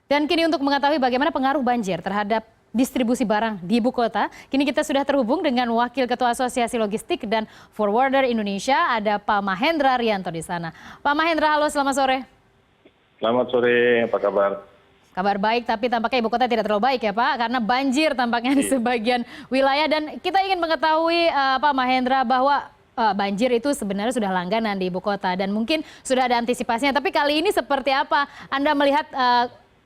Dan kini untuk mengetahui bagaimana pengaruh banjir terhadap distribusi barang di ibu kota, kini kita sudah terhubung dengan Wakil Ketua Asosiasi Logistik dan Forwarder Indonesia, ada Pak Mahendra Rianto di sana. Pak Mahendra, halo, selamat sore. Selamat sore, apa kabar? Kabar baik, tapi tampaknya ibu kota tidak terlalu baik ya Pak, karena banjir tampaknya di sebagian wilayah. Dan kita ingin mengetahui Pak Mahendra bahwa banjir itu sebenarnya sudah langganan di ibu kota dan mungkin sudah ada antisipasinya. Tapi kali ini seperti apa Anda melihat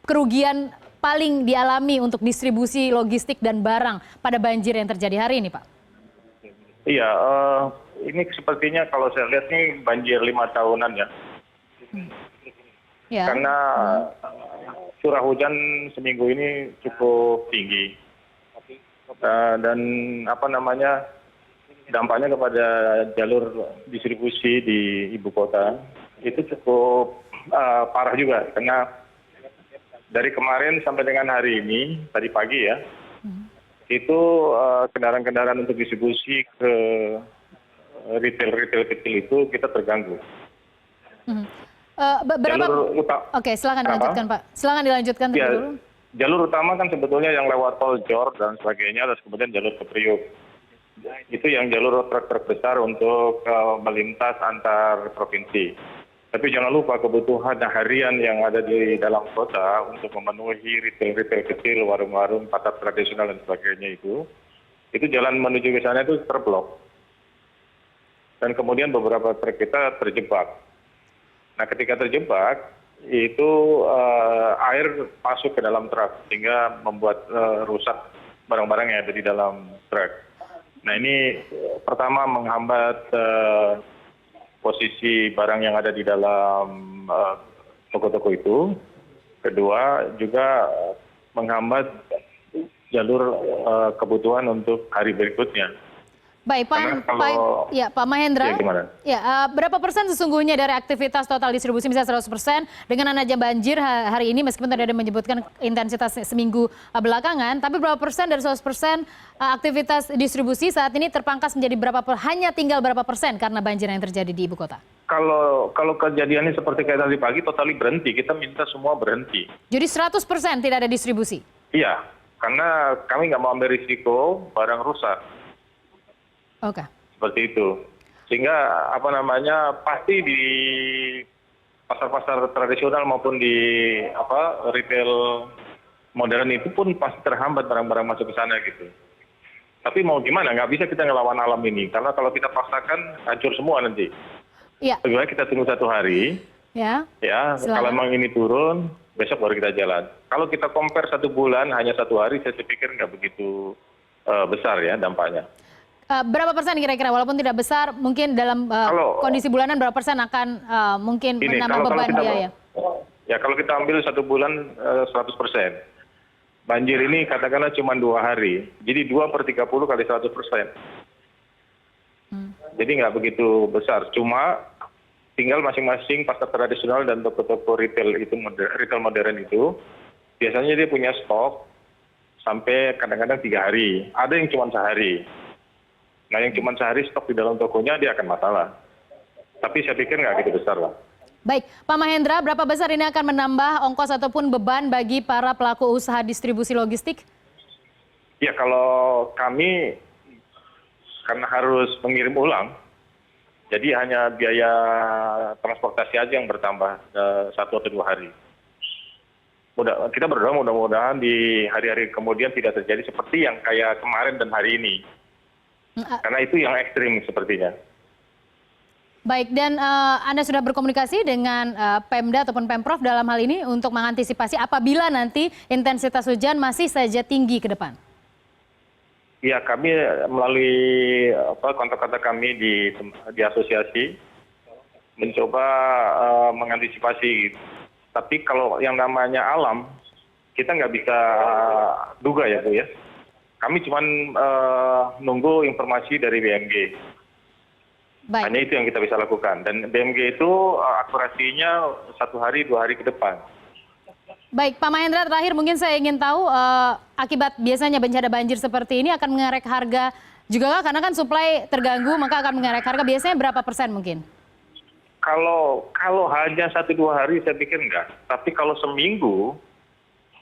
kerugian paling dialami untuk distribusi logistik dan barang pada banjir yang terjadi hari ini, Pak? Iya, ini sepertinya kalau saya lihat nih banjir 5 tahunan ya. Ya. Karena curah hujan seminggu ini cukup tinggi. Dan dampaknya kepada jalur distribusi di ibu kota itu cukup parah juga. Karena dari kemarin sampai dengan hari ini, tadi pagi ya, itu kendaraan-kendaraan untuk distribusi ke retail kecil itu kita terganggu. Oke, silakan dilanjutkan Pak. Silakan dilanjutkan ya, dulu. Jalur utama kan sebetulnya yang lewat tol Jor dan sebagainya, terus kemudian jalur ke Priuk. Itu yang jalur truk-truk besar untuk melintas antar provinsi. Tapi jangan lupa kebutuhan harian yang ada di dalam kota untuk memenuhi retail kecil, warung-warung, pasar tradisional dan sebagainya itu jalan menuju ke sana itu terblok. Dan kemudian beberapa truk kita terjebak. Nah, ketika terjebak, itu air masuk ke dalam truk sehingga membuat rusak barang-barang yang ada di dalam truk. Nah, ini pertama menghambat posisi barang yang ada di dalam toko-toko itu. Kedua, juga menghambat jalur kebutuhan untuk hari berikutnya. Baik, Pak Mahendra. Berapa persen sesungguhnya dari aktivitas total distribusi, misalnya 100%, dengan adanya banjir hari ini, meskipun tadi ada menyebutkan intensitas seminggu belakangan, tapi berapa persen dari 100% aktivitas distribusi saat ini terpangkas menjadi hanya tinggal berapa persen karena banjir yang terjadi di ibu kota? Kalau kejadiannya seperti kayak tadi pagi, totali berhenti. Kita minta semua berhenti. Jadi 100% tidak ada distribusi? Iya, karena kami nggak mau ambil risiko barang rusak. Oke. Seperti itu. Sehingga pasti di pasar-pasar tradisional maupun di retail modern itu pun pasti terhambat barang-barang masuk ke sana gitu. Tapi mau gimana? Nggak bisa kita ngelawan alam ini. Karena kalau kita paksakan hancur semua nanti. Iya. Lebih baik kita tunggu 1 hari. Ya. Ya. Kalau memang ini turun, besok baru kita jalan. Kalau kita compare 1 bulan hanya 1 hari, saya pikir nggak begitu besar ya dampaknya. Berapa persen kira-kira, walaupun tidak besar, mungkin dalam kondisi bulanan berapa persen akan mungkin menambah beban biaya? Ya, kalau kita ambil 1 bulan 100%. Banjir ini katakanlah cuma 2 hari. Jadi 2/30 kali 100%. Jadi nggak begitu besar. Cuma tinggal masing-masing pasar tradisional dan toko-toko retail modern itu, biasanya dia punya stok sampai kadang-kadang 3 hari. Ada yang cuma sehari. Nah, yang cuma sehari stok di dalam tokonya dia akan masalah. Tapi saya pikir nggak gitu besar lah. Baik, Pak Mahendra, berapa besar ini akan menambah ongkos ataupun beban bagi para pelaku usaha distribusi logistik? Ya, kalau kami karena harus mengirim ulang, jadi hanya biaya transportasi aja yang bertambah 1 atau 2 hari. Kita berdoa mudah-mudahan di hari-hari kemudian tidak terjadi seperti yang kayak kemarin dan hari ini. Karena itu yang ekstrim sepertinya. Baik, dan Anda sudah berkomunikasi dengan Pemda ataupun Pemprov dalam hal ini untuk mengantisipasi apabila nanti intensitas hujan masih saja tinggi ke depan? Ya, kami melalui kontak-kontak kami di asosiasi mencoba mengantisipasi. Tapi kalau yang namanya alam, kita nggak bisa duga ya Bu ya. Kami cuma nunggu informasi dari BMG. Baik. Hanya itu yang kita bisa lakukan. Dan BMG itu akurasinya 1 hari, 2 hari ke depan. Baik, Pak Mahendra, terakhir mungkin saya ingin tahu akibat biasanya bencana banjir seperti ini akan mengerek harga juga, karena kan suplai terganggu maka akan mengerek harga. Biasanya berapa persen mungkin? Kalau hanya 1-2 hari saya pikir enggak. Tapi kalau seminggu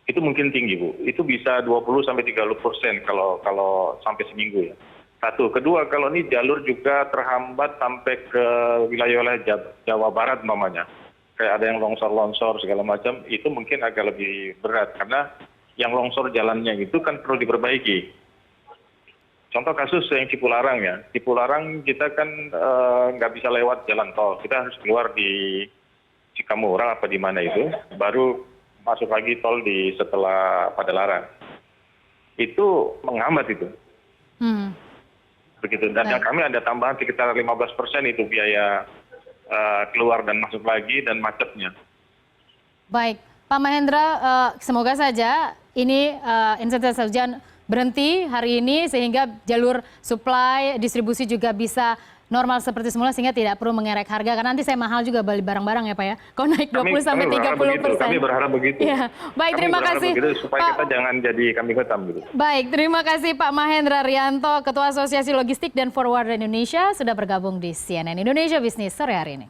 itu mungkin tinggi Bu. Itu bisa 20-30% kalau sampai seminggu ya. Satu, kedua kalau ini jalur juga terhambat sampai ke wilayah-wilayah Jawa Barat namanya. Kayak ada yang longsor-longsor segala macam, itu mungkin agak lebih berat karena yang longsor jalannya itu kan perlu diperbaiki. Contoh kasus yang Cipularang ya, Cipularang kita kan nggak bisa lewat jalan tol, kita harus keluar di Cikamurang apa di mana itu, baru masuk lagi tol di setelah Padalarang. Itu menghambat itu. Begitu. Dan kami ada tambahan sekitar 15% itu biaya keluar dan masuk lagi dan macetnya. Baik, Pak Mahendra, semoga saja ini intensitas hujan berhenti hari ini sehingga jalur supply distribusi juga bisa normal seperti semula sehingga tidak perlu mengerek harga karena nanti saya mahal juga beli barang-barang ya Pak ya. Kalau naik 20-30%. Kami berharap begitu. Ya. Baik, terima kasih. Begitu, supaya kita jangan jadi kambing hitam gitu. Baik, terima kasih Pak Mahendra Rianto, Ketua Asosiasi Logistik dan Forwarder Indonesia sudah bergabung di CNN Indonesia Business sore hari ini.